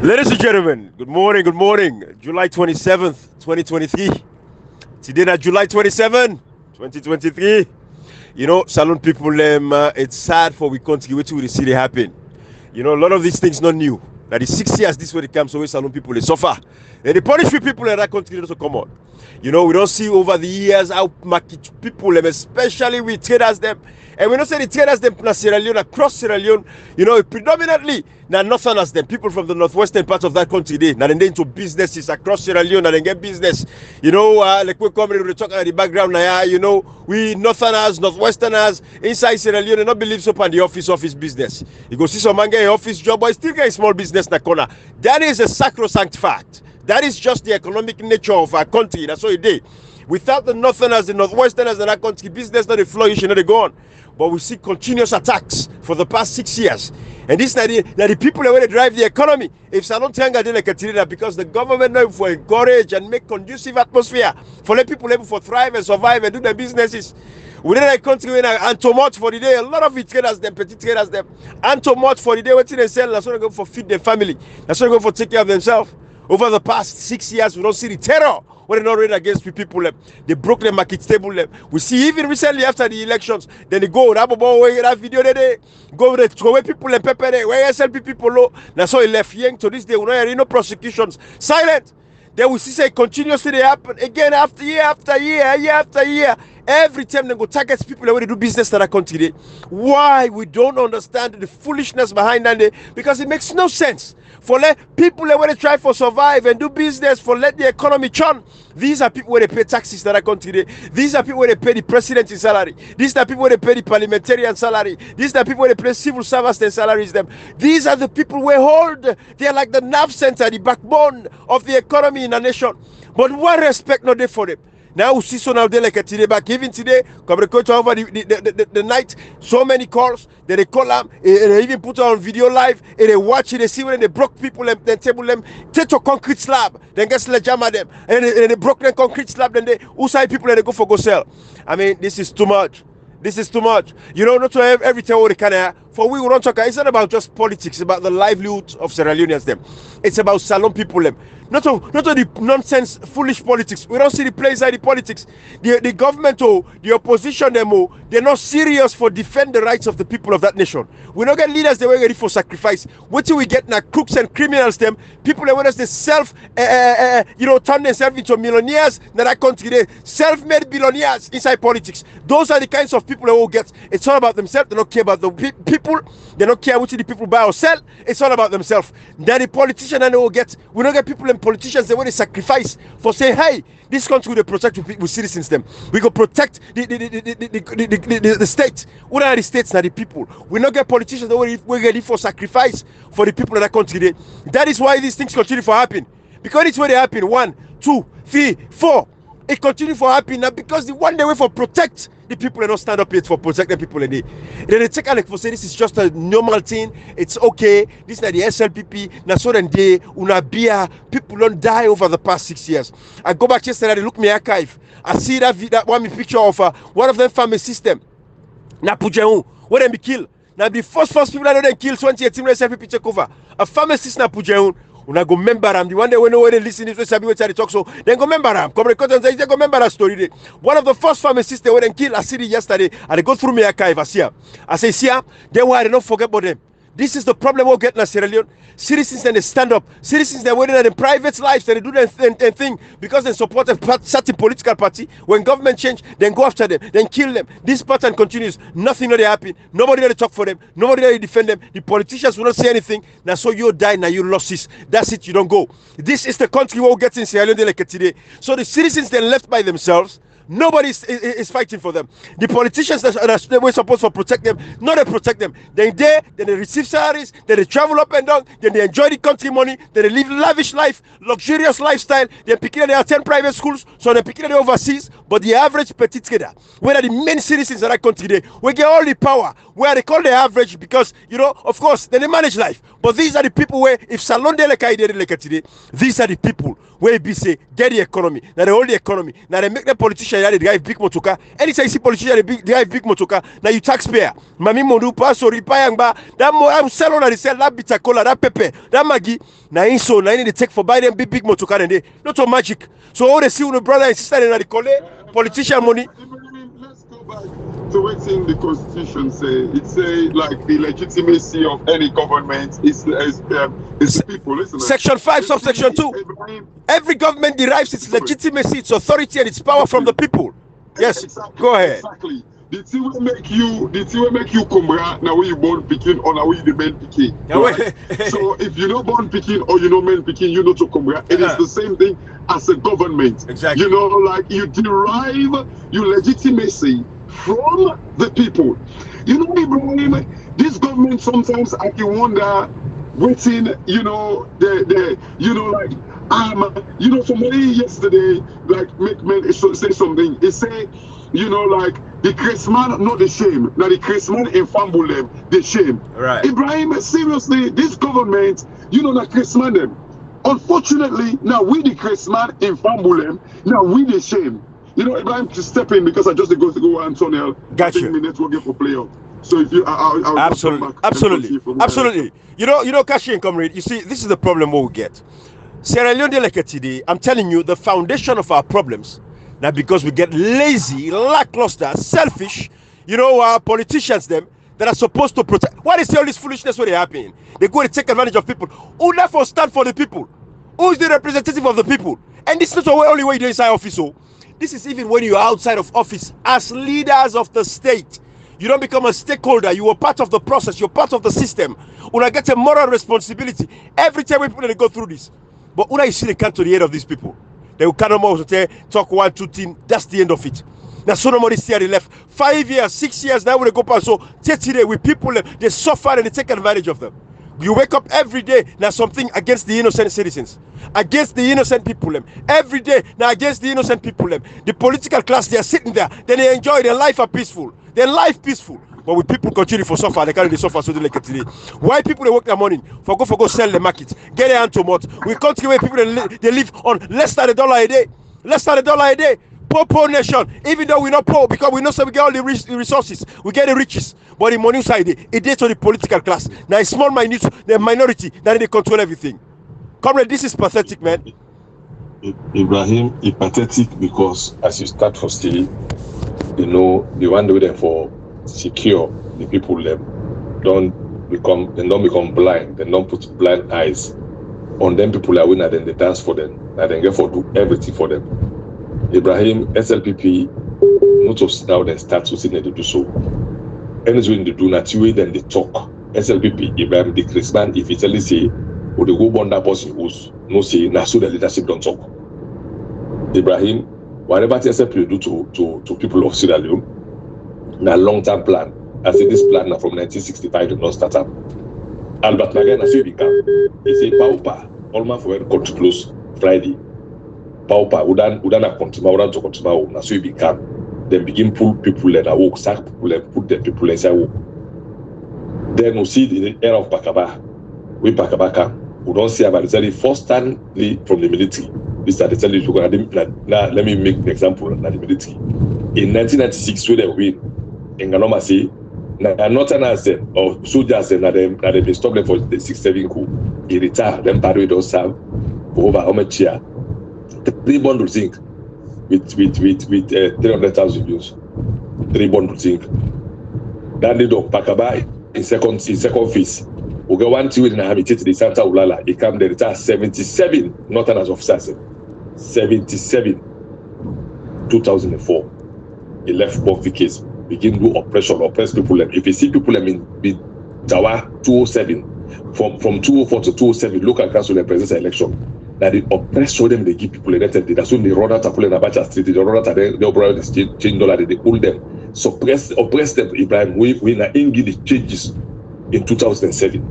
Ladies and gentlemen, good morning, July 27th, 2023. Today na July 27, 2023. You know, salon people, it's sad for we country wait till we see it happen. You know, a lot of these things not new. Now the 6 years this way it comes, always salon people they suffer. And they punish people in that country also come on. You know, we don't see over the years how market people, especially we traders them. And we don't say the traders them in Sierra Leone, across Sierra Leone, you know, predominantly now northerners them, people from the northwestern part of that country they now they into businesses across Sierra Leone and they get business. You know, like we come we talk at the background now, you know, we northerners, northwesterners inside Sierra Leone, they not believe so on the office business. You go see some man get an office job, but he still get a small business in the corner. That is a sacrosanct fact. That is just the economic nature of our country. That's what it did. Without the northerners, the northwesterners in our country, business not the flourish, not they go on. But we see continuous attacks for the past 6 years. And this is the people that want to drive the economy. If Salon Tianga did like a because the government now for encourage and make conducive atmosphere for let people able to thrive and survive and do their businesses. Within a country when antomot for the day, a lot of it traders them, petty traders them, antomot for the day, what they sell, that's what they go for feed their family, that's what they go for take care of themselves. Over the past 6 years, we don't see the terror when they're not ready against people. They broke the market stable. We see even recently after the elections, then they go that video they go to where people and pepper where SLP people low. That's how he left young to this day. We don't hear no prosecutions. Silent. Then we see say continuously they happen again after year after year. Every time they go target people that want to do business in that country. Why we don't understand the foolishness behind that? Because it makes no sense. For let people that want to try for survive and do business, for let the economy churn. These are people where they pay taxes in that country. These are people where they pay the president's salary. These are people where they pay the parliamentarian salary. These are people where they pay civil servants their salaries them. These are the people where hold. They are like the nerve center, the backbone of the economy in a nation. But what respect not there for them? Now we see so now they like a today back. Even today, come over the night, so many calls that they call them, they even put on video live, and they watch it, they see when they broke people and then table them, take a concrete slab, then get sledgehammer them, and they broke the concrete slab, then they outside people and they go for go sell. I mean, this is too much. This is too much. You know, not to have every time we can for we don't talk. It's not about just politics. It's about the livelihoods of Sierra Leoneans. Them. It's about salon people. Them. Not to the nonsense, foolish politics. We don't see the play side the politics. The government or the opposition them they're not serious for defend the rights of the people of that nation. We don't get leaders they were ready for sacrifice. What do we get now? Crooks and criminals them. People that want us to turn themselves into millionaires. Now that country they self-made billionaires inside politics. Those are the kinds of people that will get. It's all about themselves. They don't care about the people. They don't care which the people buy or sell. It's all about themselves. Then the politician and they will get. We don't get people and politicians they want to sacrifice for saying, hey, this country will protect with citizens them. We go protect the state. What are the states now the people? We don't get politicians that we're ready for sacrifice for the people of that country. That is why these things continue to happen. Because it's where they happen. 1, 2, 3, 4. It continues to happen now because the one they way for protect the people and not stand up yet for protect the people and they take a like for say this is just a normal thing, it's okay, this is not the SLPP, na so then they una beer, people don't die over the past 6 years. I go back yesterday, I look me archive, I see that one picture of one of them family system, na Pujeun, where they be killed. Now the first people that they killed 2018 when SLPP take over, a family system na Pujeun. Una go remember them. The one day when they listen to Sabi when they talk, so then go remember them. Come record and say they go remember that story. One of the first pharmacists they went and killed a city yesterday, and they go through me archive. I say, see, then why I don't forget about them. This is the problem we'll get in Sierra Leone. Citizens then they stand up. Citizens they're waiting in their private lives and they do their thing because they support a certain political party. When government change, then go after them, then kill them. This pattern continues. Nothing really happen. Nobody really talk for them. Nobody really defend them. The politicians will not say anything. Now so you die, now you lost this. That's it, you don't go. This is the country we'll get in Sierra Leone like today. So the citizens then left by themselves. Nobody is fighting for them. The politicians that were supposed to protect them, not they protect them. Then they receive salaries, then they travel up and down, then they enjoy the country money, then they live lavish life, luxurious lifestyle. They're picking they attend private schools, so they're picking they overseas. But the average petit trader, where are the main citizens of that country today, we get all the power, where they call the average because, you know, of course, then they manage life. But these are the people where, if Salon de like I did like today, these are the people where be say, get the economy, now they hold the economy, now they make the politicians politician they drive big motoka. Anytime you see politician they drive big motoka, now you taxpayer. Mami Mondu pass or ripayang ba that I'm selling and sell that bitter cola, that pepper, that Maggi. Now in so now they take for buy them big motoka and they not so magic. So all they see with the brother and sister and they call it politician money. Let's go back to what's in the constitution say. It say like the legitimacy of any government is the people. Listen, Section 5, subsection 2. Every government derives its legitimacy, its authority, and its power from the people. Yes, exactly. Go ahead. Exactly. The thing will make you come now when you born picking or now when you the men picking. Right? So if you know born picking or you know men picking, you know to come it is the same thing as a government. Exactly. You know, like you derive your legitimacy from the people. You know, Ibrahim, this government sometimes I can wonder waiting, you know, like you know, somebody yesterday like make men say something. They say, you know, like the Christmas, not the shame. Now the Christmas in Fambulem, the shame. Right. Ibrahim, seriously, this government, you know, like Christmas them. Unfortunately, now we the Christmas in Fambulem, now we the shame. You know, Ibrahim, to step in because I just go to Antonio. Got you. Minutes will get for playoff. So if you, I'll absolutely. You know, Kashi and comrade. You see, this is the problem what we get. Sierra Leone like today, I'm telling you, the foundation of our problems. Now, because we get lazy, lackluster, selfish, you know, our politicians, them, that are supposed to protect. Why is all this foolishness when they happen? They go to take advantage of people. Who therefore stand for the people? Who is the representative of the people? And this is not the only way you do inside office. So, this is even when you're outside of office. As leaders of the state, you don't become a stakeholder. You are part of the process. You're part of the system. Una get a moral responsibility. Every time we people they go through this. But when you see they come to the end of these people, they will kind of talk 1, 2 things. That's the end of it. Now, so nobody see they left 5 years, 6 years. Now when they go past, so today with people, they suffer and they take advantage of them. You wake up every day now something against the innocent citizens, against the innocent people. Every day now against the innocent people. The political class they are sitting there, then they enjoy their life are peaceful. Their life peaceful. But when people continue for suffer, they can't suffer so they like it today. Why people they work their money for go sell the market, get their hand to mouth. We country where people they live on less than $1 a day, less than $1 a day. Poor nation, even though we're not poor because we know so we get all the resources, we get the riches, but the money side it is to the political class. Now it's small minute, the minority that they control everything. Comrade, this is pathetic, man. Ibrahim, it's pathetic because as you start for still, you know, the one way them for secure the people them don't become blind, they don't put blind eyes on them people are winning, then they dance for them, and then get for do everything for them. Ibrahim, SLPP, not to sit down and start to sit and do so. Anything they do not way then they talk. SLPP, Ibrahim, the Christmas, if it's only say, or the go on that person who's no say, now so the leadership don't talk. Ibrahim, whatever the SLPP do to people of Sierra Leone, na long-term plan. I say this plan now from 1965 did not start up. Albert Magan, I say become. He say, Paupa, almost for got to close Friday. Paupa, Udana continue, na so it become. Then begin pull people in a walk, sack people and put the people inside walk. Then we see the era of Pakaba. We Pakaba come. We don't see about the first time from the military. This is the tell you now let me make an example of the military. In 1996, when they win, in Ganoma say, Northerners or soldiers that they been stopped them for the 6-7 coup. He retired, then party don't serve for over how much year. 3 bundles zinc with 300,000 views. 3 bundles zinc. Then they don't pack a buy in second phase. We go 1 2 in habitat the Santa Ulala. He come there retire 77 Northerners officers. 77. 2004. He left Bokvi case. Begin to oppress people. If you see people in Jawa 207, from 204 to 207, local council and presidential election. That the oppress show them they give people elected. That's when they run out of people in Abacha Street, they run out of they operate the change dollar, they pull them. Oppress them, Ibrahim. We na ingi the changes in 2007.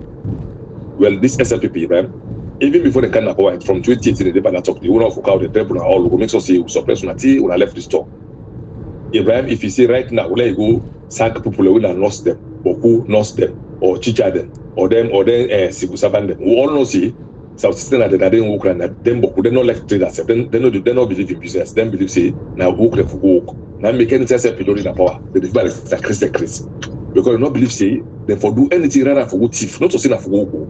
Well, this SLPP, Ibrahim, even before the Canada Power, from 2018, they ban talk, the owner of Fukau, the tribunal, all will make us say suppress on a tea when I left the store. Ibrahim, if you say right now, will I go sack people who will lost them, or who lost them, or teacher them, or them, Sibu Saban them, we all know see. South Eastern that they didn't work and then they not like traders. Then they not believe in business. Then believe say now work for work. Now make any sense people in the power. They believe like Chris. Because they not believe say they for do anything rather for good thief. Not to say that for work.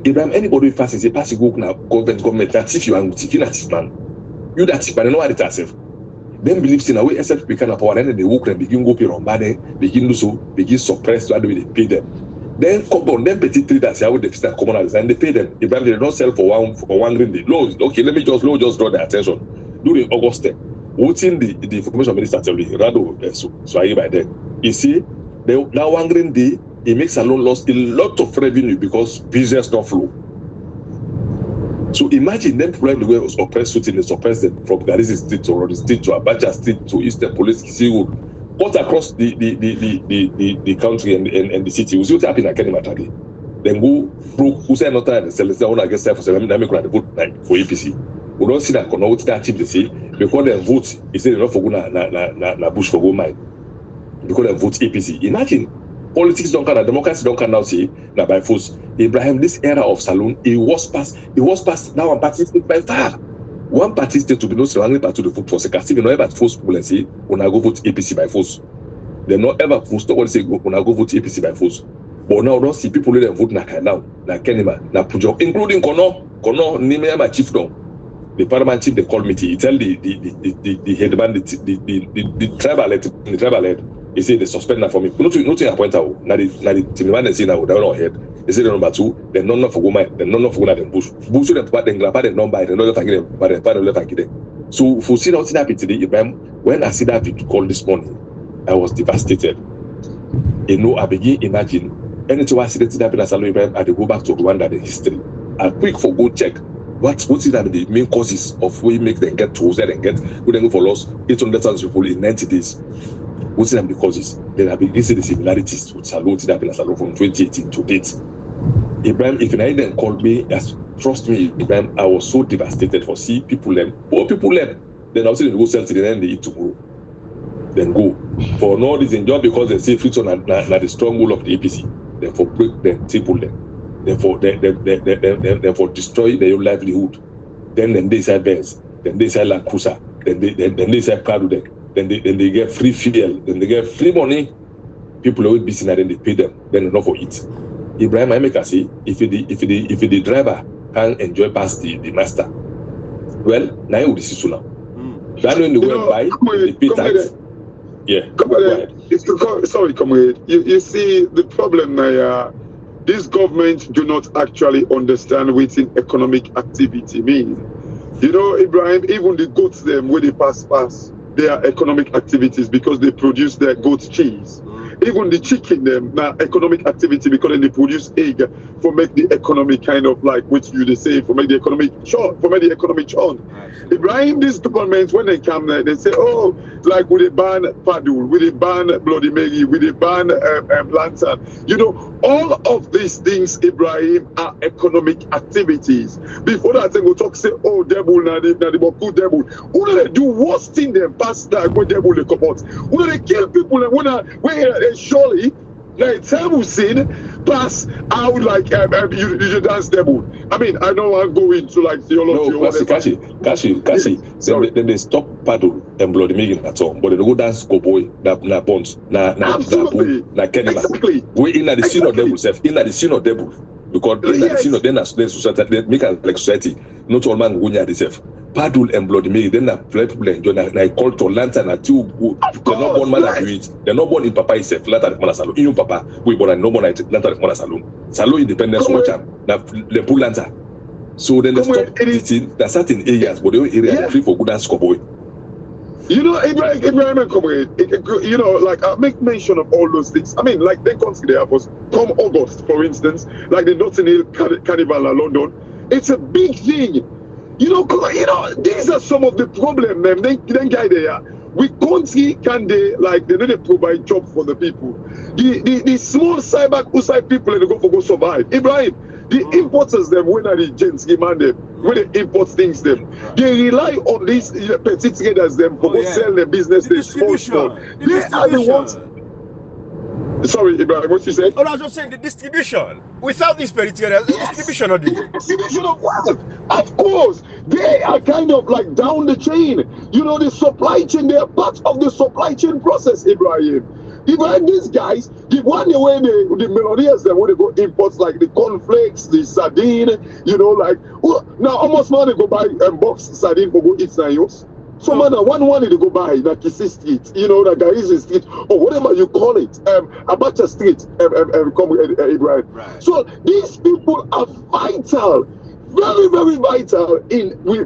Abraham, anybody fast is a passing work now government that if you are thief, you not thief man. You that thief, but they know what it is. Then believe say now we accept become a power and then they work and begin go pay on money, begin do so, begin suppress so that they pay them. Then come on, then petty traders here with the fiscal commoners and they pay them. If they don't sell for one green day. Low, okay, let me just draw their attention. During August, what's in the information minister tell me, Rado, so I by then. You see, that one green day, it makes Salon lost a lot of revenue because business don't flow. So imagine them people everywhere was oppressed, they suppress them from Garissa Street to Rodi Street to Abacha Street to Eastern Police Road. Cut across the country and the city. We see what happened at Kenny Matagi. Then go through who say not time sell I guess for 7 make the vote like for APC. We don't see that what that achieve they say because they vote is say not for go na bush for go mine. Because they vote APC. Imagine politics don't come, democracy don't come now say now by force. Abraham, this era of saloon, it was past now one party state by far. One party state to be no surrounding part to the vote for second. Still no ever force people and say when I go vote APC by force. They not ever force nobody say when I go vote APC by force. But now don't see people let them vote na Kenima, na Pujo, including Kono, Nimea my chief down. The parliament chief they call meeting. He tell the headman the tribal head. He say they suspend that for me. Nothing appoint out. Now the man they say now they don't head. They say the number 2, then none for woman, then none for them bush. Bush them part then grab the number, then not again, but the part left again. So for see that happen today, when I see that video call this morning, I was devastated. You know, I begin imagine anything I see that happen as Ibrahim, I go back to Rwanda the history. I quick for go check what's it that the main causes of we make them get to and get we then go for loss 800,000 people in 90 days. What's the causes? Then I begin see the similarities with Salon that happened from 2018 to date. Ibrahim, if you then called me, trust me, Ibrahim, I was so devastated for see people left. Poor people left. Then I was saying go sell to the end they eat tomorrow. Then go. For no reason, just because they say Fritzon are the stronghold of the APC. Then for break them, table them. Then for destroy their livelihood. Then they say Benz. Then they say Land Cruiser. Then they say Prado. Then they get free fuel. Then they get free money. People always busy and then they pay them. Then enough for it. Ibrahim, I make a say if the driver can enjoy past the master, well, now you will see sooner. That when the world buy, they pay tax. Yeah. Sorry, comrade. You see the problem now. This government do not actually understand what economic activity means. You know, Ibrahim, even the goats them where they pass, they are economic activities because they produce their goat cheese. Even the chicken them now economic activity because then they produce egg for make the economy kind of like which you they say for make the economic churn. Ibrahim, this government when they come there, they say, oh, like with a ban Padul, with a ban Bloody Mary, with a ban Lantern. You know, all of these things, Ibrahim, are economic activities. Before that, they will talk say, oh, devil, now the Boku devil. Who do they do worse thing than pass that when devil they come out? Who do they kill people and when surely like devil sin pass out like you dance devil. I mean, I know I'm going to like theology or whatever. Kashi. Then they stop paddle and bloody making at all, but they go dance go boy na bonds na Kenima. Exactly. We in the sin of devil self, in the sin of devil. Because in the sin of then as society, they make a like society, not all man go near themselves. Paddle and bloody Mary, then people enjoy na culture lantern at two. They're not born man at it. They're not born in Papa itself. Lantern man salon. In Papa, we born and no more like lantern man salon. Salon independence watch am. Na le pull lantern. So then they stop teaching. There are certain areas, but the area are free for good and score boy. You know, Ibrahim and comrade, you know, like I make mention of all those things. I mean, like they consider us come August, for instance, like the Notting Hill Carnival in London. It's a big thing. You know, these are some of the problems, man. Then guy there. We country can they like they don't provide job for the people. The small cyber outside people they go survive. Ibrahim, the importers them when are the gents demand them when they import things them. They rely on these petty traders them for sell their business they small. They are the ones. Sorry, Ibrahim, what you said? Oh, I was just saying the distribution. Without these peritarians, the distribution of the distribution of wealth. Of course, they are kind of like down the chain. You know, the supply chain, they are part of the supply chain process, Ibrahim. Even these guys, the one way the millionaires that when they go imports like the cornflakes, the sardine, you know, like now almost now they go buy box sardine for go eat Nayos. So man, one they go buy like Kisi Street, you know, like Garizi Street or whatever you call it, Abacha Street, Ibrahim. Right. So these people are vital, very very vital in we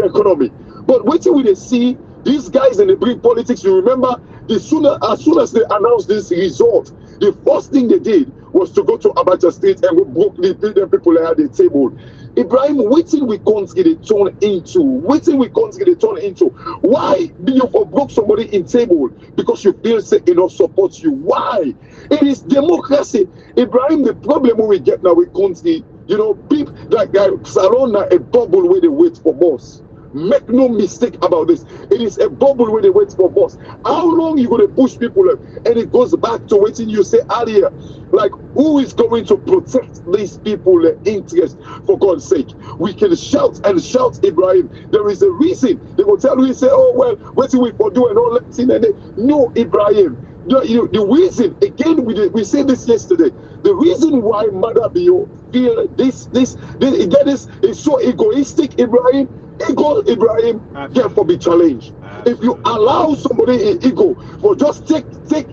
economy. But waiting we they see these guys in the big politics. You remember, as soon as they announced this result, the first thing they did was to go to Abacha Street and we broke the people at the table. Ibrahim, waiting we can't get it turned into. Why do you broke somebody in table? Because you feel say enough supports you. Why? It is democracy. Ibrahim, the problem we get now with country, you know, people that guy surround a bubble where they wait for boss. Make no mistake about this. It is a bubble where they wait for boss. How long you going to push people? And it goes back to what you say earlier. Like, who is going to protect these people's interest, for God's sake? We can shout and shout, Ibrahim. There is a reason. They will tell you, say, oh, well, what do we for do and all that thing? And no, Ibrahim. The reason, again, we said this yesterday, the reason why Mother Bio feel this is so egoistic, Ibrahim. Ego, Ibrahim, therefore be challenged. If you allow somebody in ego for just take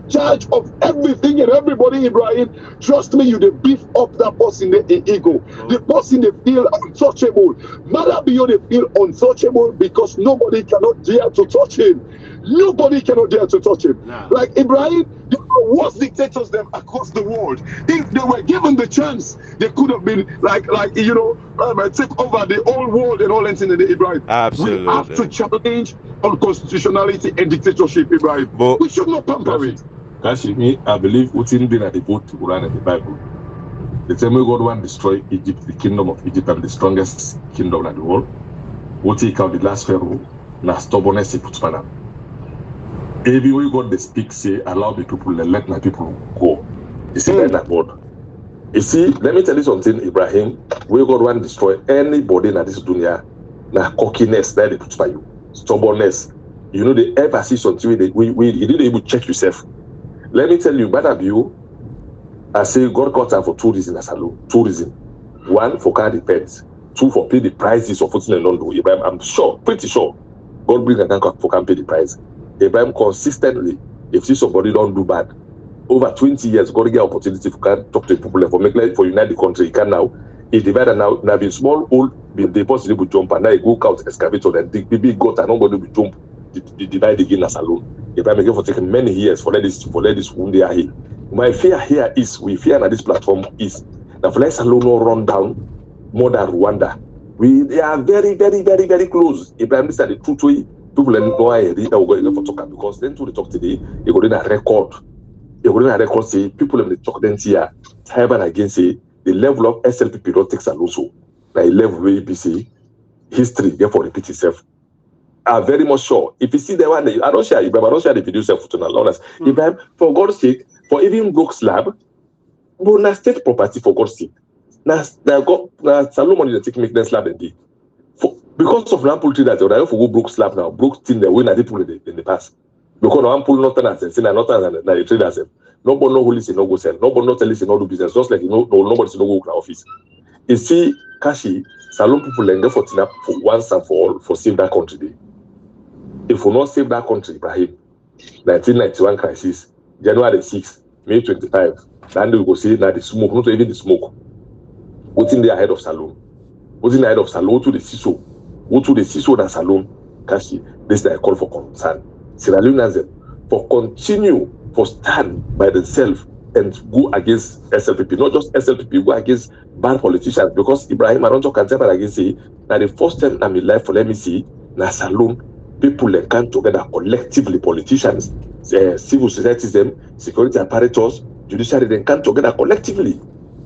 charge of everything and everybody, Ibrahim, trust me, you they beef up that person in ego. The person they feel untouchable. Mother Bio they feel untouchable because nobody cannot dare to touch him. Nobody cannot dare to touch him. Nah. Like Ibrahim, the worst dictators them across the world. If they were given the chance, they could have been like you know, take over the whole world and all that in the Ibrahim. Absolutely. We have to challenge unconstitutionality and dictatorship, Ibrahim. But we should not pamper it. Kashi, me, I believe what's been at the boat to Quran and the Bible. The time we God want to destroy Egypt, the kingdom of Egypt, and the strongest kingdom in the world. What take out the last pharaoh, na stubbornness he puts man. Every way God they speak, say, allow the people, let my people go. You see that word. You see, let me tell you something, Ibrahim. We God want to destroy anybody in this dunya, na cockiness that they put by you, stubbornness. You know, they ever see something you didn't able to check yourself. Let me tell you, bad of you, I say God got time for 2 reasons as a law. 2 reasons. 1, for carry pets. 2, for pay the prices of what's in London. Ibrahim, I'm sure, pretty sure, God bring a tank for can pay the price. Ibrahim consistently, if see somebody don't do bad, over 20 years, God get opportunity to can talk to people for make life for unite the country. He can now. He divide now be small, old, be the possible will jump and now he go out excavator and dig big gut and nobody will jump. The divide again as alone. Ibrahim again for taking many years for let this wound they are here. My fear here is we fear that this platform is that for let's alone no run down more than Rwanda. They are very, very, very, very close. Ibrahim said the truth way. People know why they are going for talk because then to the talk today, they go in a record. They go in a record say people in the talk then here, time and again say the level of SLPP don't take also. Like level where APC history, therefore repeat itself. I'm very much sure. If you see the one, I don't share Ibrahim, I don't share the video self to honest. Ibrahim, for God's sake, for even broke slab, but na state property for God's sake. Na Solomon is taking make them slab and day. Because of one poultry that they for go broke slab now, broke thing they win at people in the past. Because one pool not turn as and not as and the traders. Nobody know who listen, no go sell. Nobody not tell listen, no do business. Just like nobody no go to office. You see, Kashi, Salon people and for tina for once and for all for save that country day. If we not save that country, Ibrahim, 1991 crisis, January 6, May 25, then we go see now the smoke, not even the smoke. What's in the ahead of Salon? What's in the ahead of Salon to the CISO? Go to the CISO and Salon, Kashi. This is a call for concern. Sierra Leoneans for continue for stand by themselves and go against SLPP, not just SLPP, go against bad politicians. Because Ibrahim, I don't talk against say now the first time I'm in life for let me see now Salon people that come together collectively, politicians, civil societies, them security apparatus, judiciary, they come together collectively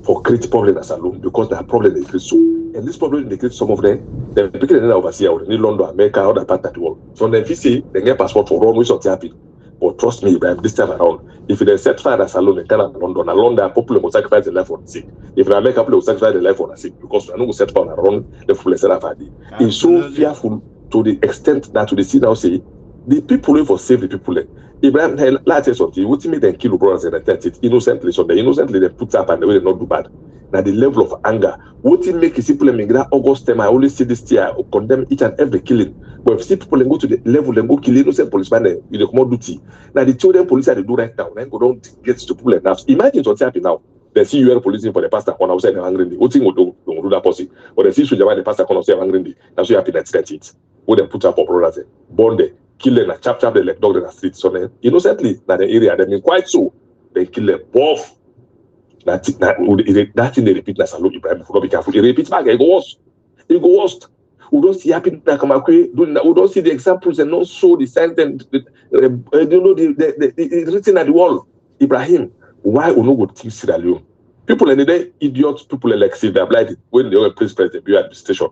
for create problem as alone because there are problems they create so. And this problem they create some of them, the people in overseas or in London, America, other part of the world. So then if you see they get passport for run, which is happy. But trust me, Ibrahim, this time around, if they set fire as alone in Ghana and London, there are people who will sacrifice their life for the sick. If they make people who sacrifice their life for the sick, because we are not going to set fire around the full Serafadi. It's so fearful to the extent that to the see now say, the people who for save the people. Ibrahim, let's say something, what you then kill brothers and attend it innocently, so they innocently they put up and they will not do bad. Now the level of anger, what you make is people in that August time, I always see this year, condemn each and every killing. But if see people and go to the level and go kill innocent policemen, you the come duty. Now the children police are they do right now, then go down get to people enough. Imagine what's happening now. They see you are policing for the pastor corner outside the angry. What thing will do that possible? But they see you the pastor corner outside angry. That's why happy that's it. What they put up for brothers, born there. Kill them, chap them like dog in the street. So innocently, in the area, they mean quite so. They kill them both. That thing they repeat. That's a lot. Ibrahim, not be careful. They repeat back. It go worst. It go worst. We don't see happen that come we don't see the examples and not show the signs and the written at the wall. Ibrahim, why we not go to Sierra Leone? People in the day, idiots. People like Sylvia Blighty when they were president, the administration.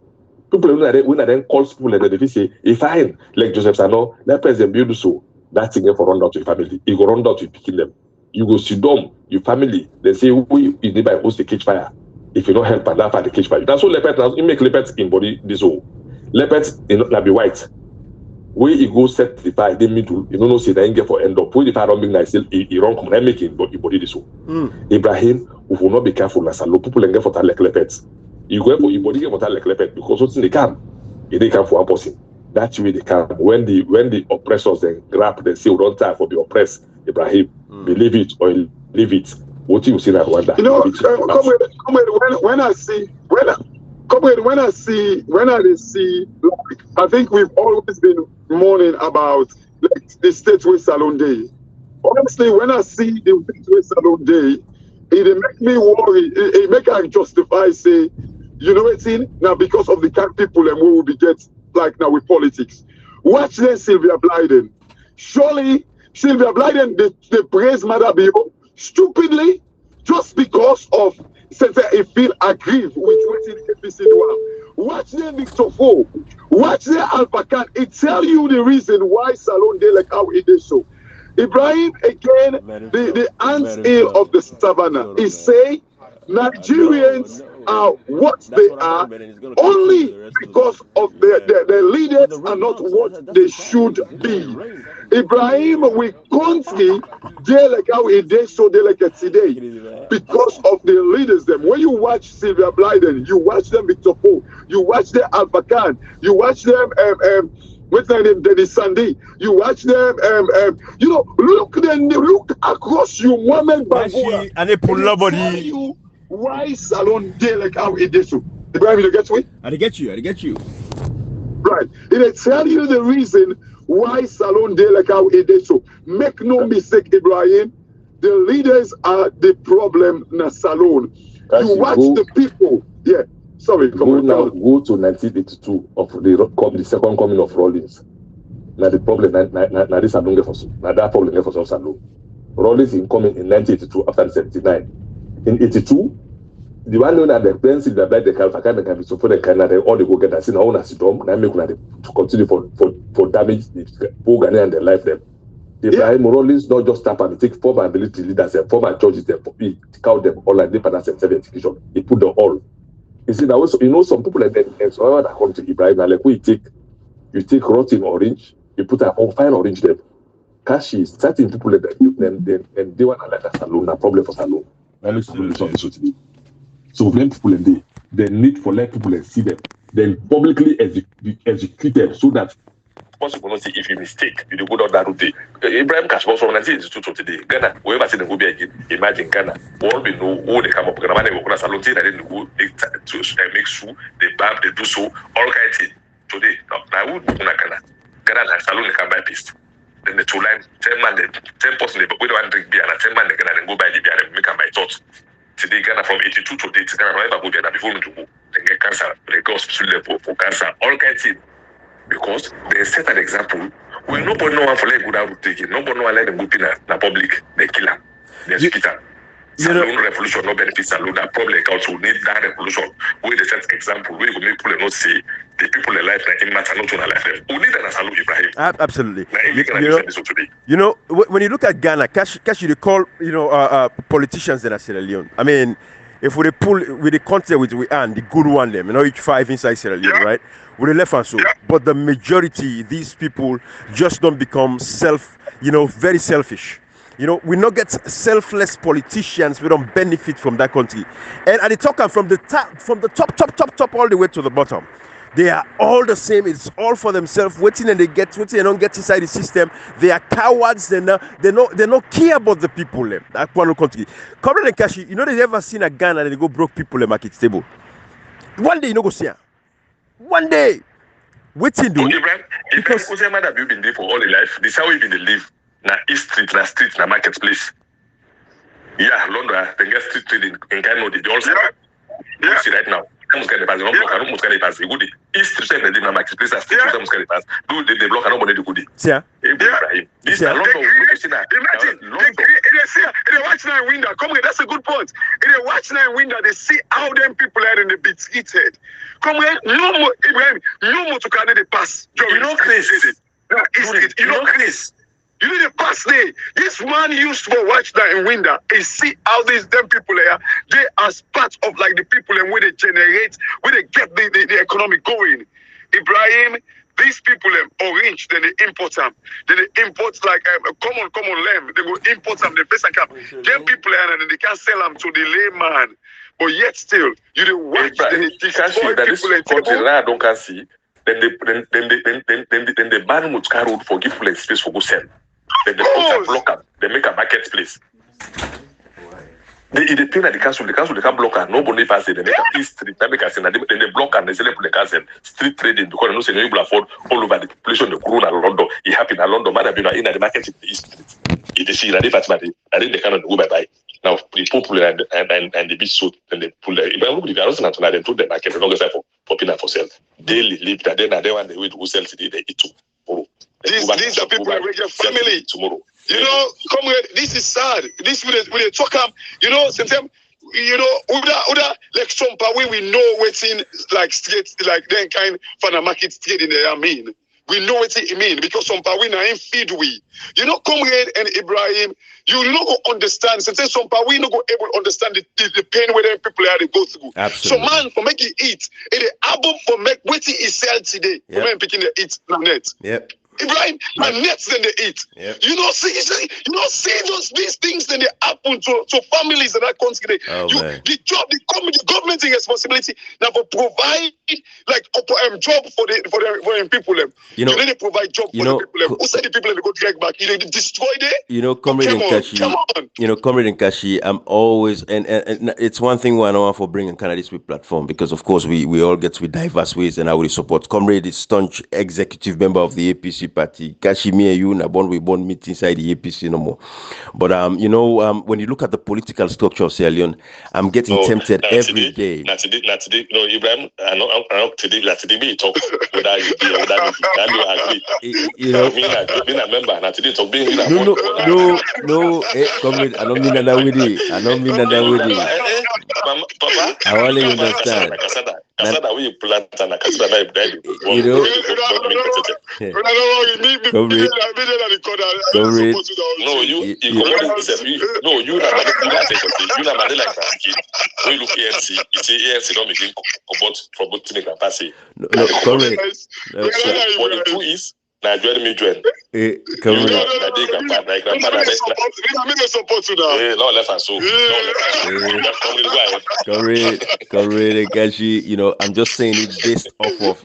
People when I then call people and they say, if I like Joseph Sano, let president build so that thing for run out to your family. You go run out to picking them. You go sit down, your family. They say who is nearby host the catch fire. If you don't help and laugh at the catch fire. That's what leopard now. You make leopards in body this whole. Leopards not be white. Where you go set the fire, they middle, you don't know say they get for end up. Where the fire don't being nice, you wrong come and make it body this whole. Ibrahim, we will not be careful as a lot people and get for that like leopards. You go for your body get for that like leopard because what's in the camp? They come for one person. That's where they come. When the oppressors then grab, they say we don't time for the oppressed. Ibrahim, believe it or leave it. What you see in Rwanda? You know, when I see, like, I think we've always been mourning about like the Stateway Salon Day. Honestly, when I see the Stateway Salon Day, it make me worry. It make I justify say, you know what's in now because of the kind of people and we will be get like now with politics. Watch then Sylvia Blyden. Surely Sylvia Blyden they praise Mother Bio stupidly just because of since they feel aggrieved with what the APC do. Watch them Victor Fo. Watch them Alpha Khan. It tell you the reason why Salon Day like how it is so. Ibrahim again, the ants hill of the savannah. He say Nigerians are what they are only because of their leaders are not what they should be. Ibrahim, we country, they like how it is so they like it today because of the leaders. Them when you watch Sylvia Blyden, you watch them Victor Poe, you watch them Alpha Khan, you watch them what's their name, Dennis Sandy. You watch them, you know, look across you, Mohamed Bangura, and they pull nobody. You why Salon Day like how it is so. Ibrahim, you get me? I get you. Right. It tell you the reason why Salon Day like how it is so. Make no mistake, Ibrahim. The leaders are the problem na Salon. You watch the people. Yeah. Sorry, go to 1982 of the second coming of Rawlings. Now the problem, now this Salon for some. Now that problem for some Salon. Rawlings in coming in 1982 after 79. In 82, the one known at the plans is that the Calfacan can be so for the Canada, all the go get us in our own dome, and make to continue for damage the poor Ghanaian and their life them. The Ibrahim Rawlings not just tap and take former ability leaders and former judges them, he count them all like independence and education. He put them all. You see now, you know, some people like that, so that come to Ibrahim, like you take rotten orange, you put an on fine orange them. Kashi, certain people like that, and they want to let us alone, a problem for Salon. So blame people and they need for let people and see them, then publicly execute them so that possible not see if you mistake, you go down that route. Ibrahim Cash was from 1982 to today. Ghana, whoever said they go be again, imagine Ghana. All we know who they come up. Ghana, they go to Salon and then go to make sure they bab, they do so, all kind of things. Today, now who do Ghana? Ghana and Salon they can buy pissed. Then the 2 line, 10 man, 10% they we don't drink beer, and 10 man they Ghana then go buy the beer and make them buy thoughts. Today, Ghana from 82 to date, Ghana never go there before me to go. They get cancer, they go hospital level for cancer, all kind of things. Because they set an example when nobody know one for let good out taking, nobody know one let them go in the public, they kill them, they execute them. Saloon revolution no benefit saloon. That probably council need that revolution. We the set example. We will make people not see the people in life that in matter not on life. We need that saloon, Ibrahim. Absolutely. When you look at Ghana, Cash you call politicians in Sierra Leone. I mean, if we pull with the country with we earn the good one them, each 5 inside Sierra Leone, right? With the left and so, but the majority, these people just don't become very selfish. We not get selfless politicians. We don't benefit from that country. And at the talk from the top all the way to the bottom, they are all the same. It's all for themselves. Waiting and they don't get inside the system. They are cowards. They not care about the people. That one country. Comrade and Kashi, they ever seen a Ghana and they go broke people at market table. One day go see her. One day. Waiting do. Because that have been there for all the life. This is how we been live. Na East Street, na marketplace. Yeah, London, they get street trading in Kano, they also see right now. East Street, they na marketplace, Street, they block and nobody do good. Yeah. This is London. They watch now window. Come here, that's a good point. They watch now window, they see how them people are in the bit heated. Come here, no more, Ibrahim, no more to carry the pass. Chris. Chris. You need a pass day. This man used to watch that in window and see how them people are. They are part of like the people and where they generate, where they get the economy going. Ibrahim, these people orange, then they import them. Then they import like common lamb. They go import them, they face and cap. Them people and they can't sell them to the layman. But yet still, you don't watch then they destroy people and I don't see. Then they ban Mutka road for give people space for go sell. Then they block up. They make a marketplace. They thing that the council they can't block her. Nobody pass it. They make a street. They make a scene. Then they block and they sell it to the council. Street trading because they know say you will afford all over the population. The corona London. It happened in London. Man, in the market in the East Street. It is see that they pass. I think they cannot go by. Now the popular and the big suit and they pull it. But look, if I was not they put the market. They don't get for popular for sale. Daily live that. Then they want the way to sell today. They eat tomorrow. These are people in your family. Tomorrow. Come here. This is sad. This with a talk sometimes, like some power we know waiting like straight, like then kind of a market straight in there. I mean, we know what it mean because some power we now in feed we. Come here and Ibrahim, you not go understand. Sometimes some power we not go able to understand the pain where people are they go through. Absolutely. So man, for make it eat, it album for make waiting is sell today. For men picking the eat net. Yep. Ibrahim, and nets then they eat. Yep. See these things then they happen to families in that country. The government responsibility now for provide like job for the people them. They provide job for the people them. Who said the people they go drag back? They destroy them. Comrade Nkashi, I'm always and it's one thing I know for bringing Canadians with platform because of course we all get with diverse ways and I will support. Comrade is staunch executive member of the APC party. Kashi, me and you, we won't meet inside the APC no more. But when you look at the political structure of Sierra Leone, I'm getting tempted every day. Not today. No, Ibrahim, I know today. We talk whether you be or whether you agree. Being a member, not today talk. No. Comrade, I don't mean that with you. Papa, I want to understand. Kasada we plant and kasada by bread. No, you not like that. We look ANC. You say ANC don't make for both to make a pass. No, correct. What the two is Nigerian me join. Correct, Gashi. I'm just saying it based off of,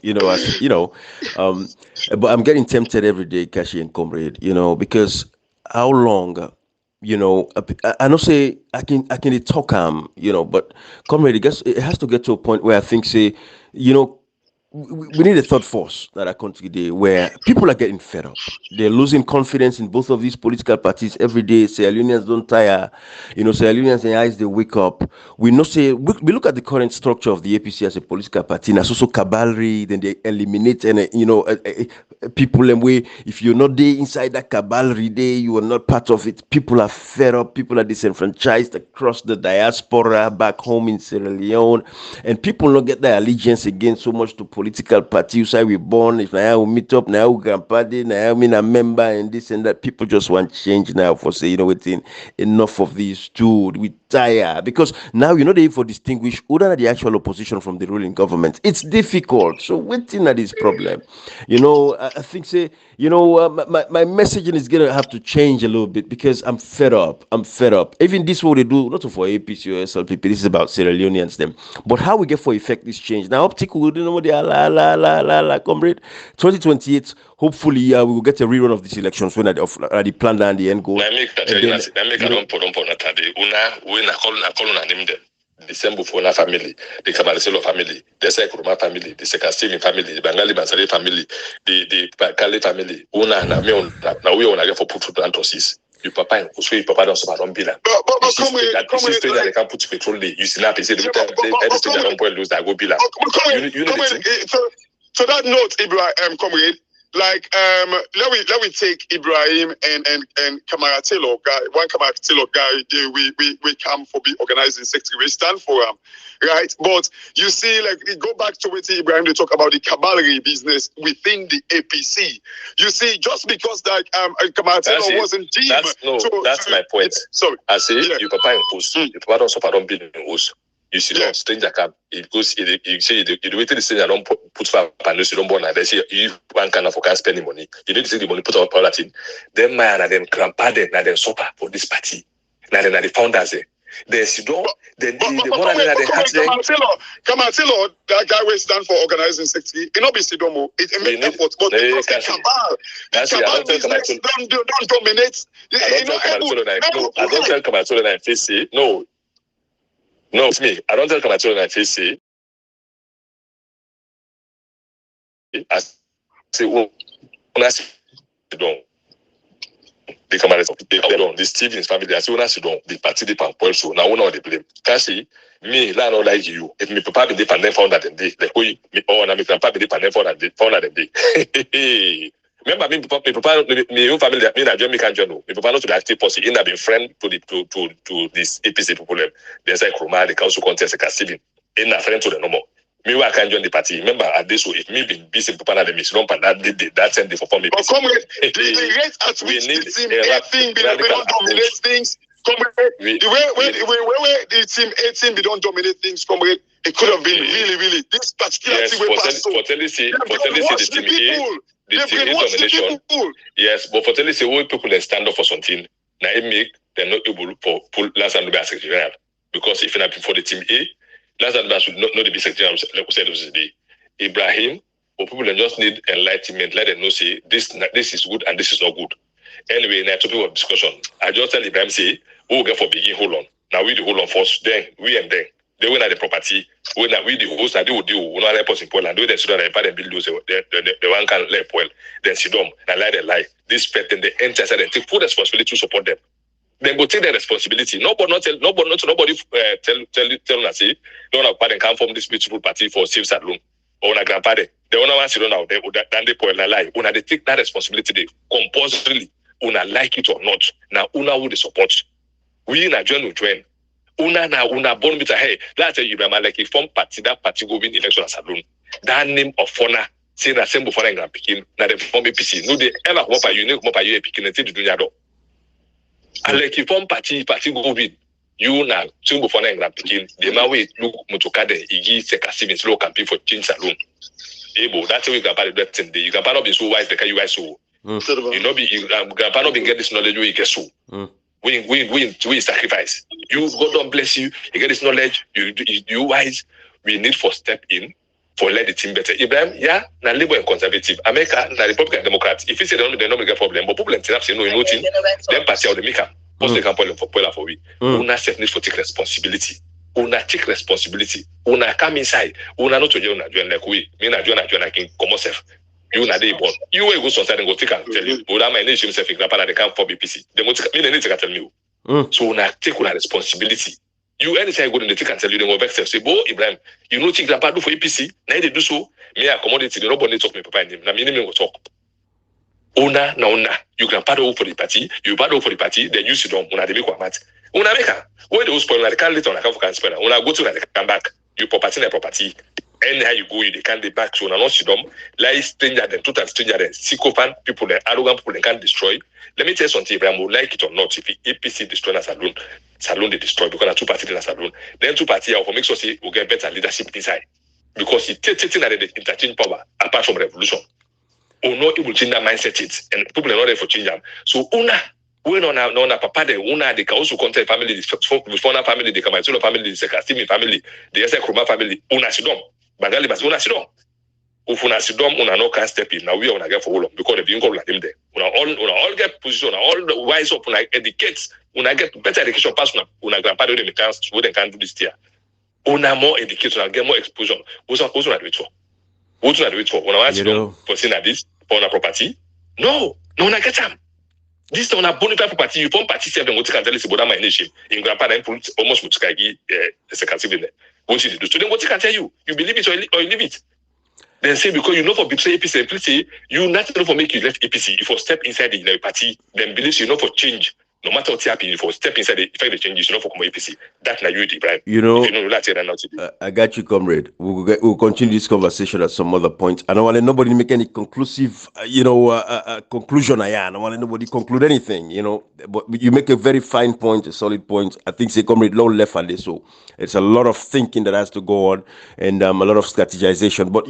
but I'm getting tempted every day, Gashi and Comrade, because how long, I don't say I can talk, but Comrade, I guess it has to get to a point where I think, say, we need a third force that I come today where people are getting fed up. They're losing confidence in both of these political parties every day. Sierra Leoneans don't tire. Sierra Leoneans, their eyes, they wake up. We look at the current structure of the APC as a political party. And it's also cavalry. Then they eliminate and people and way. If you're not there inside that cavalry, you are not part of it. People are fed up. People are disenfranchised across the diaspora back home in Sierra Leone, and people don't get their allegiance again so much to political party. You say we born, if now we meet up, now we grandpa, now I'm a member, and this and that. People just want change now for say, within enough of these two. We tire because now you're not able to distinguish who are the actual opposition from the ruling government. It's difficult. So waiting at this problem, I think say, my messaging is gonna have to change a little bit because I'm fed up. Even this what they do, not for APC or SLPP. This is about Sierra Leoneans them. But how we get for effect this change now? Optical, we don't know the la comrade. 2028. Hopefully, we will get a rerun of these elections when at the plan and the end goal. The Sembufona family, the Kamariselo family, the Sekuruma family, the Sekastini family, the Bangali Bansari family, the Kali family, Una na we on again for put antosis. You papa and Usui papa don't so don't be that. But they can't put petrol. You see now they say everything that don't boil lose that go be that. So that note, Ibrahim, comrade. Like let we take Ibrahim and Kamara Taylor guy. One Kamara Taylor guy, we come for be organizing secretary. We stand for him, right? But you see, like go back to what Ibrahim they talk about the cavalry business within the APC. You see, just because like Kamara Taylor wasn't deemed. That's my point. Sorry, I say you papa in host. You papa don't suffer don't be in host. You see, no stranger can it goes. You say the way to the stranger don't put for panels. You don't born and they say you one kind of forecast spending money. You need to see the money put on power team. Then man and then grandpa then and then supper for this party. Now then the founders there. There's you don't. Then the more than they hatch them. Come on, tell Lord that guy will stand for organizing secretary. It not be Sidomo. It make effort, but because the cabal business don't dominate. I don't tell Kamatolo and face it. No, it's me. I don't tell Kamatolo and face it. I say, well, don't. They come out of this Stevens family. I say, when I sit down, the party they pamper so now we know they blame. Kasi me, I don't like you. If me papa be the panel found that them day, like we me or na me grandpa be the panel found that them day. Remember me papa me own family me na Jamaican journal. Me papa not to the active policy. He have been friend to this APC people. There's like Kroma, the council contest, like Stephen. He na friend to the normal. Me I can join the party. Remember at this if me be busy papa na the miss lump and that send the for me. But comrade, the rate at which the team A thing they don't dominate things. Comrade, the way the team 18 they don't dominate things, comrade, it could have been really this particular yes, team for Tennessee the team A. The team domination. Yes, but for Tennessee, all people that stand up for something, now it make they're not able to pull last and be secretarial. Because if you're not for the team A, last and should not the be secretarial, like we said today. Ibrahim, or people that just need enlightenment, let them know say this is good and this is not good. Anyway, in a topic of discussion, I just tell Ibrahim say, we'll get for begin hold on. Now we the hold on first, then we and then. They win at the property. When we the host, and they will do. We not let us in Poland. Do they sit down and build those. The one can let well. Then sit down and lie the lie. This pet then they enter and take full responsibility to support them. Then go take the responsibility. Nobody tell us say no one parent come from this beautiful party for safe alone or na grandpa. The one one sit down now. Then they point and lie. Una they take that responsibility. They compulsorily. Una like it or not. Now una would support. We na join. Una born with a hey, that's a Ibrahim like a form party, that party go win election as alone. That name of honor, say that same before I'm picking, not the form APC. No, they ever come up you know, come up you picking and say to do that. And like a form party go win, you now, soon before I'm picking, the man way look Mutokade, Igi, Sekasiv, slow campaign for change alone. Able, that's how you can buy the thing. You can not be so wise, the you guys so. You know, you can not be get this knowledge where you get so. We sacrifice. You God don't bless you. You get this knowledge. You wise. We need for step in for let the team better. Ibrahim, yeah, na Labour and Conservative. America, na Republican Democrat. If you say they don't make a problem, but people in say no, you know thing. Then party out the make up. Post the campaign for we. We not set need for take responsibility. una take responsibility. Una come inside. Una not to you na join like we. Me na join can come yourself. You na dey born. You will go sometimes and go take and tell you. Ola my name himself in grandpa they come for BPC. They go take me need to tell me. So una take una responsibility. You anytime go in the take and tell you they go vex say, "Bo Ibrahim, you know take grandpa do for APC. Now they do so. Me a commodity. The nobody talk me papa and him. Na me name go talk. Una, you can paddle for the party, you paddle for the party, then you sit down, una de make one mat. Una make her. When they spoil, they can't later on account for can spend. Una go to they come back. You property na property. Anyhow you go, they can't be back. So una not sit down. Like stranger than total stranger than sycophant people, the arrogant people, they can't destroy. Let me tell you something, Ibrahim, will like it or not, if the APC destroy as Salon they destroy because the two parties in a Salon. Then two parties will make sure say will get better leadership inside. Because it's taking that they interchange power apart from revolution. Or not able to change that mindset and people are not there for change them. So when on a papa they can also contact family before that family they come my family the second family the Kroma family una sidom bagali bas una sidom if una sidom una no can step in now we una get for all because they being called like them there una all get position all the wise up una educate una get better education pass una grandpa they can do this here una more education una get more exposure also na do it for what do it for una want to for saying this for a property no una get them. This on a bonafide property, you form party self and what you can tell us about my nation. In grandpa then put almost mutkagi second civil. What you do? So then what you can tell you believe it or you leave it. Then say because you know for betray APC, please say you not know for make you left APC. If you step inside the party, then believe you know for change. No matter what happen, if you step inside the effect the changes, you know for come APC. That's not you, Ibrahim. You know, if you know that's it, not I got you, comrade. We'll continue this conversation at some other point. I don't want nobody make any conclusive, conclusion. I don't want nobody conclude anything, But you make a very fine point, a solid point. I think say comrade low left and so it's a lot of thinking that has to go on and a lot of strategization. But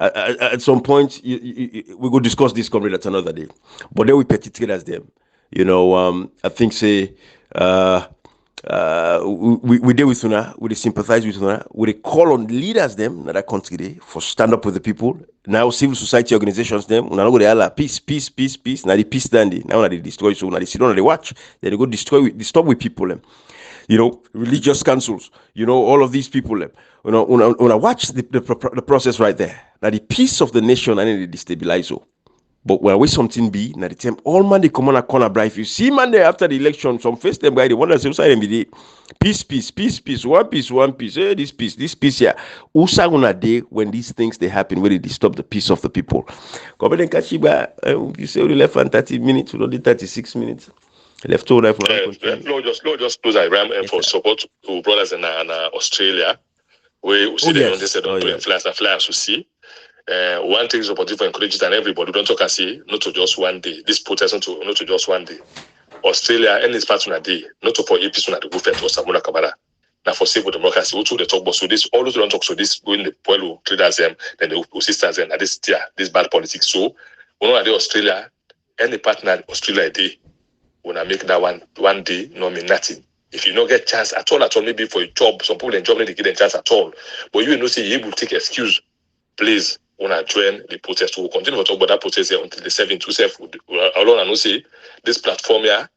at some point we will discuss this, comrade, at another day. But then we petty as them. I think say we deal with Una, we sympathize with Una, we call on leaders them in that country today for stand up with the people. Now civil society organizations them, una go they peace. Now the peace standing. Now they destroy so now they sit down and they watch. Then they go disturb with people them. Religious councils, all of these people them. Una watch the process right there. Now the peace of the nation and they destabilize so. But when we something be, now the time all man they come on a corner bright. If you see man there after the election, some face them by the one that's outside MBD. Peace, one piece. Hey, this peace here. Usa on a day when these things they happen, where they disturb the peace of the people. Come and catch you by you say we left for 30 minutes, we did 36 minutes. Left over for just close Ibrahim for support to brothers in Australia. We see them on this flyers to see. One thing is opportunity for encouraging and everybody don't talk and say not to just one day. This protest not to just one day. Australia and its partner day, not to for APC at the buffet or Samuna Kabara. Now for civil democracy, who to the talk about so this all those don't talk so this going the Pueblo traders them, then the sisters and this bad politics. So we know that Australia and the partner Australia day when I make that one day no mean nothing. If you don't get chance at all, maybe for a job, some people in job they get a chance at all. But you know say you able to take excuse, please. When I join the protest, we will continue to talk about that protest here until the 7th. Alone, I know say this platform here,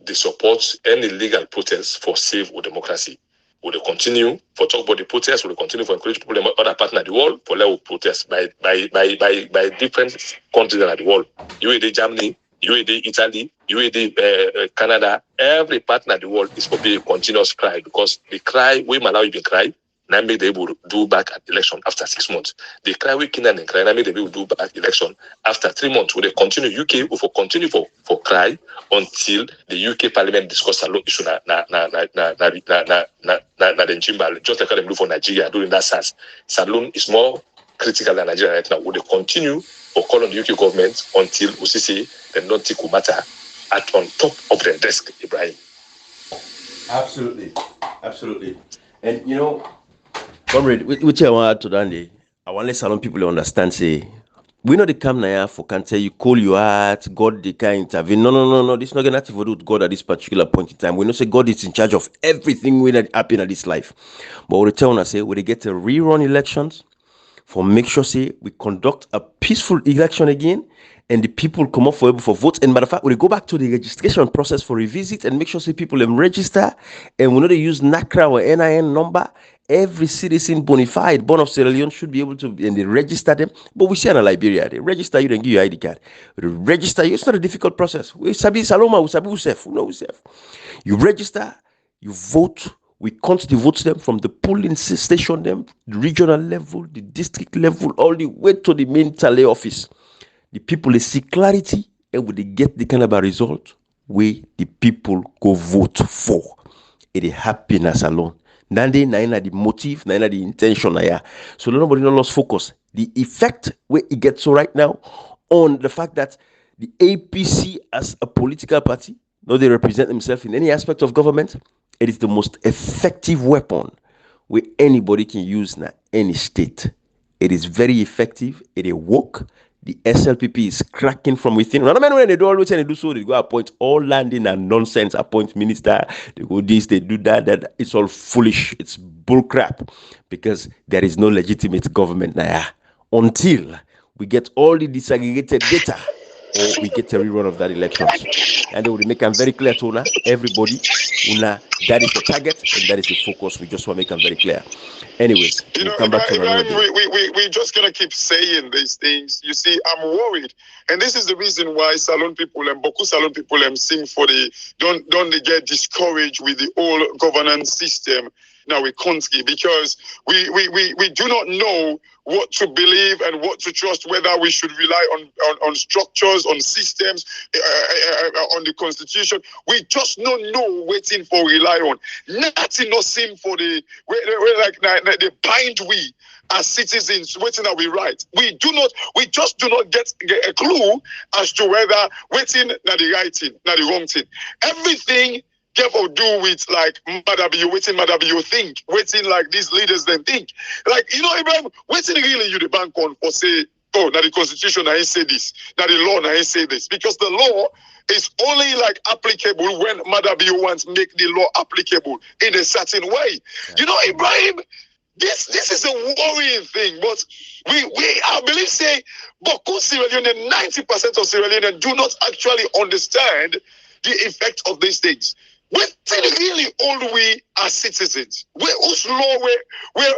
they support any legal protest for safe democracy. We will continue for talk about the protest. We will continue for encourage people in other partners of the world for level protest by different countries around the world. UAE, Germany, UAE, Italy, UAE, Canada. Every partner of the world is for be a continuous cry because the cry we Malawi been cry. Now make they will do back at election after 6 months. They cry we Kenya and cry. Now make they will do back election after 3 months. Will they continue UK will continue for cry until the UK Parliament discuss a lot issue na the Jimba just like they do for Nigeria during that SARS. Salon is more critical than Nigeria right now. Will they continue or call on the UK government until we see they don't take matter on top of their desk, Ibrahim? Absolutely. And comrade, which I want to do, I want to let Salon people understand, say, we know they come now for can tell you, call your heart, God, they can intervene. No. This is not going to do with God at this particular point in time. We know say God is in charge of everything that happen in this life. But we tell us, say, we get to rerun elections for make sure, say, we conduct a peaceful election again and the people come up for votes. And matter of fact, we go back to the registration process for revisit and make sure say people register. And we know they use NACRA or NIN number. Every citizen born of Sierra Leone should be able to, and they register them. But we see in Liberia, they register you, then give you ID card. They register you. It's not a difficult process. We sabi Saloma, we sabi Usef, we know Usef. You register, you vote. We count the votes them from the polling station, them, the regional level, the district level, all the way to the main tally office. The people they see clarity, and when they get the kind of a result where the people go vote for, it is happiness alone. Nande na the motive, na the intention. So nobody no lost focus. The effect where it gets so right now on the fact that the APC as a political party, though they represent themselves in any aspect of government, it is the most effective weapon where anybody can use in any state. It is very effective. It work. The SLPP is cracking from within. Remember when they do always and they do so, they go appoint all landing and nonsense, appoint minister, they go this, they do that, it's all foolish. It's bullcrap because there is no legitimate government now until we get all the disaggregated data or we get a rerun of that elections. And they will make them very clear to una, everybody, una, that is the target and that is the focus. We just want to make them very clear. Anyways, we'll come back to another day. We just gonna keep saying these things. You see, I'm worried, and this is the reason why Salon people and Boku Salon people sing for the don't they get discouraged with the old governance system now we country, because we do not know what to believe and what to trust, whether we should rely on structures, on systems, on the constitution. We just don't know waiting for rely on. Nothing no seem for the like the bind we as citizens waiting that we right. We just do not get a clue as to whether waiting na the right thing, na the wrong thing. Everything get to do with like you think, waiting like these leaders then think. Like, Ibrahim, waiting really you the bank on for say, oh, now the constitution I say this, now the law I say this. Because the law is only like applicable when Madabi wants make the law applicable in a certain way. Yeah. Ibrahim, this is a worrying thing, but I believe say Boku Sierra Leone, 90% of Sierra Leone do not actually understand the effect of these things. We're really all we as citizens. Whose law where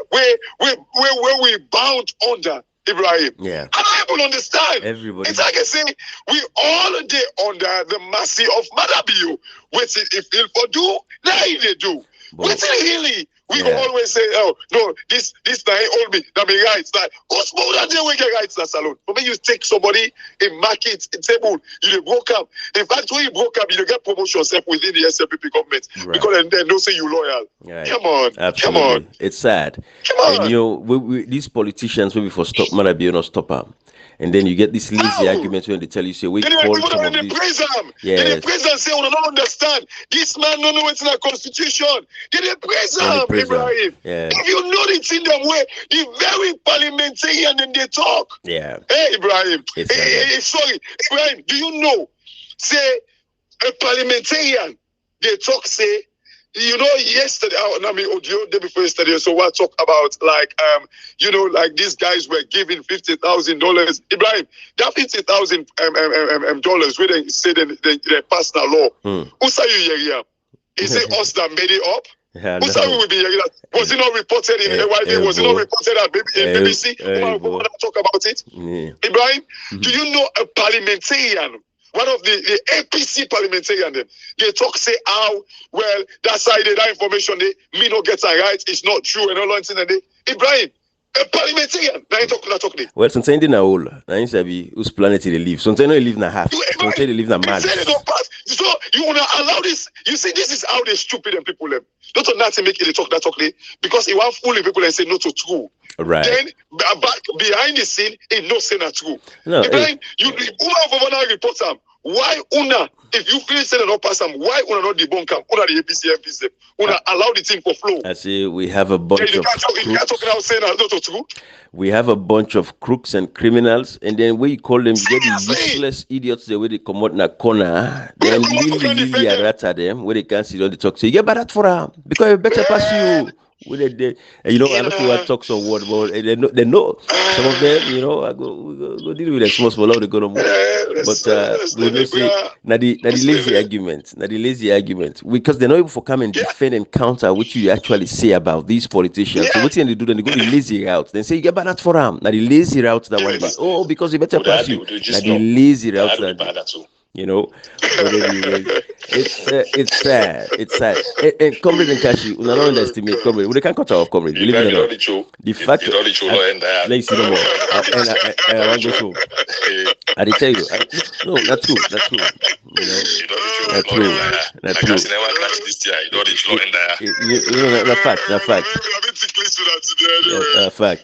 we bound under, Ibrahim. Yeah. I don't even understand. Everybody. It's like I say, we all day under the mercy of Madabio. Which if they'll do, now they do. Which really we always say, oh no, this guy hold me, that be rights. Like who's more than they will get rights that salon? For me, you take somebody in market in table, you broke up. In fact, when you broke up, you get promotion yourself within the SLPP government. Right. Because then they'll say you loyal. Right. Come on. Absolutely. Come on. It's sad. Come on. And these politicians will be for stop Madabio not stop them. And then you get this lazy argument when they tell you, say, we call some of these. They praise them, say, we don't understand. This man don't know what's in the constitution. They praise them, Ibrahim. Yeah. If you know it's in them way, the very parliamentarian and they talk. Yeah. Hey, Ibrahim. Sorry, Ibrahim, do you know, say, a parliamentarian, they talk, say, yesterday, day before yesterday, so we'll talk about like, like these guys were giving $50,000. Ibrahim, that $50,000 dollars, where they say they passed the law. Who say you here? Is it us that made it up? Yeah, who say we will be here? Was it not reported in AYB? Was it not reported at BBC? Who talk about it? Yeah. Ibrahim, do you know a parliamentarian? One of the APC parliamentarian, they talk, say, how, well, that side, that information, me no get a right, it's not true, and all that thing. Ibrahim, a parliamentarian, now you talk. Well, sometimes they know, now you say, whose planet they live. Sometimes they live in a half. Sometimes they live in a man. So, you want to allow this? You see, this is how they stupid and people live. Not on that to make it talk, because you want fully people and say no to true. Right. Then, back behind the scene, it no say not true. No, Ibrahim, report them. Why una, if you feel say not pass them, why una not debunk them? Una the APC, MPC, una allow the thing for flow. I see we have a bunch of we have a bunch of crooks and criminals, and then when you call them, you get the useless idiots the way they come out in a corner, then really rata them where they can't sit on the talk. So you get bad for them because you better pass you. You know, I don't know what talks on what, but they know some of them. You know, I go deal with them small, they go no more. But we don't say now the lazy argument, because they're not able to come and defend and counter what you actually say about these politicians. So what they do, then they go the lazy route. Then say you get bad for them. Now the lazy route that one day. Oh, because he better pass you. Now the lazy route that. You know, but anyway, it's sad. It's sad. And comrade and Kashi, we not underestimate comrade. We can't cut off comrade. Believe it or not. The fact that let's see no more. And I want to go show. I did tell you. No, not true. Not true. You know, not true. Not true. You know, that fact. That fact.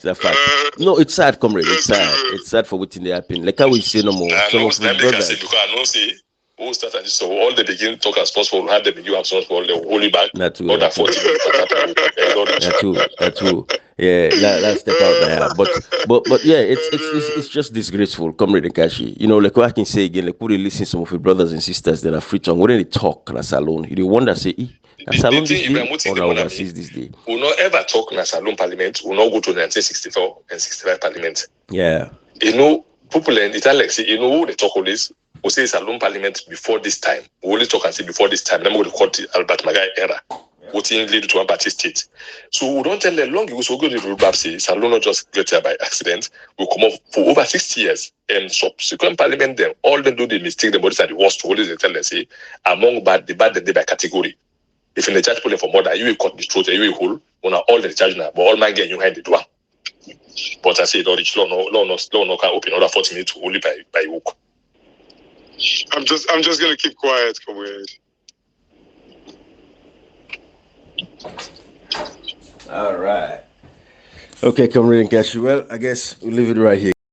That fact. No, it's sad, comrade. It's sad. It's sad for what's in the happen. Like how we say no more. Some of the brothers. Who started so all the beginning talk as possible, had the beginning of songs for the holy back. Not true. Not 40 That's true. Yeah, let's step out there. But yeah, it's just disgraceful, comrade Kashi. You know, like what I can say again, like we listen to some of your brothers and sisters that are free tongue. When they talk in a salon, you wonder say, a salon this day or overseas this day. We'll not ever talk in a salon parliament. We'll not go to 1964 and 65 parliament. Yeah. You know, people in Italy say, you know who they talk all this? We say Salon Parliament before this time. We only talk and say before this time. Then we go to court Albert Magai era. What lead to one party state. So we don't tell them long. We so go to the rule say Salon not just get here by accident. We come up for over 60 years. And subsequent parliament, then all them do the mistake. The bodies are the worst. Always they tell them say among the bad they by category. If in the judge pulling for murder, you will cut the throat, you will hold. When all the charge now, but all man get you hand the door. But I say Dodge law no can open another 40 minutes only by hook. I'm just gonna keep quiet, comrade. All right. Okay, comrade Kashi. Well, I guess we'll leave it right here.